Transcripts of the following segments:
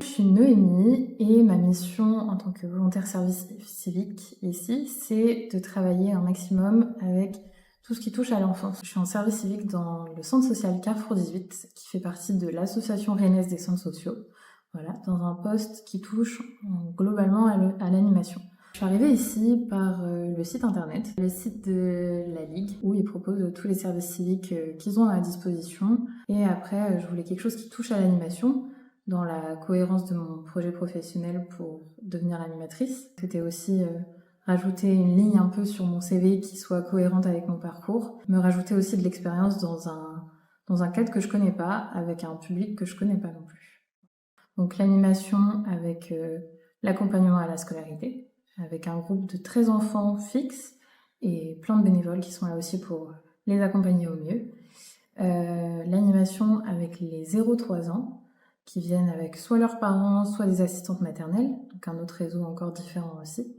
Je suis Noémie et ma mission en tant que volontaire service civique ici, c'est de travailler un maximum avec tout ce qui touche à l'enfance. Je suis en service civique dans le centre social Carrefour 18, qui fait partie de l'association rennaise des centres sociaux. Voilà, dans un poste qui touche globalement à l'animation. Je suis arrivée ici par le site internet, le site de la Ligue, où ils proposent tous les services civiques qu'ils ont à disposition. Et après, je voulais quelque chose qui touche à l'animation, dans la cohérence de mon projet professionnel pour devenir animatrice. C'était aussi rajouter une ligne un peu sur mon CV qui soit cohérente avec mon parcours, me rajouter aussi de l'expérience dans un cadre que je connais pas, avec un public que je connais pas non plus. Donc l'animation avec l'accompagnement à la scolarité, avec un groupe de 13 enfants fixes et plein de bénévoles qui sont là aussi pour les accompagner au mieux. L'animation avec les 0-3 ans, qui viennent avec soit leurs parents, soit des assistantes maternelles, donc un autre réseau encore différent aussi.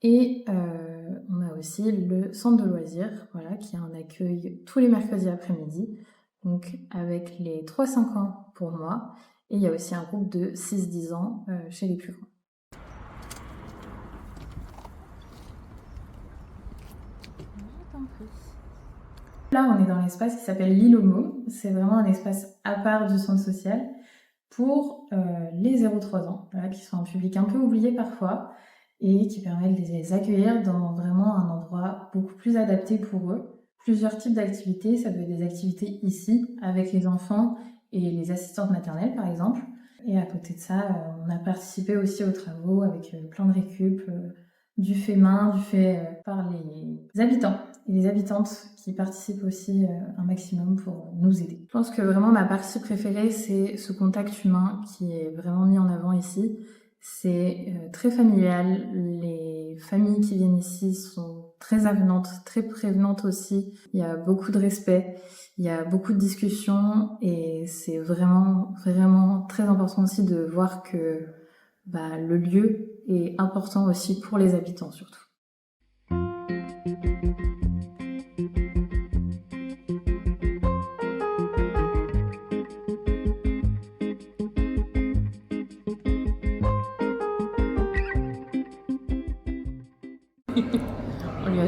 Et on a aussi le centre de loisirs, voilà, qui a un accueil tous les mercredis après-midi, donc avec les 3-5 ans pour moi, et il y a aussi un groupe de 6-10 ans chez les plus grands. Là, on est dans l'espace qui s'appelle l'île Homo. C'est vraiment un espace à part du centre social pour les 0-3 ans, voilà, qui sont un public un peu oublié parfois et qui permettent de les accueillir dans vraiment un endroit beaucoup plus adapté pour eux. Plusieurs types d'activités, ça peut être des activités ici avec les enfants et les assistantes maternelles par exemple. Et à côté de ça, on a participé aussi aux travaux avec plein de récup, du fait main, du fait par les habitants et les habitantes qui participent aussi un maximum pour nous aider. Je pense que vraiment ma partie préférée, c'est ce contact humain qui est vraiment mis en avant ici. C'est très familial, les familles qui viennent ici sont très avenantes, très prévenantes aussi. Il y a beaucoup de respect, il y a beaucoup de discussions et c'est vraiment, vraiment très important aussi de voir que le lieu est important aussi pour les habitants surtout.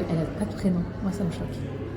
Elle n'a pas de prénom, moi ça me choque.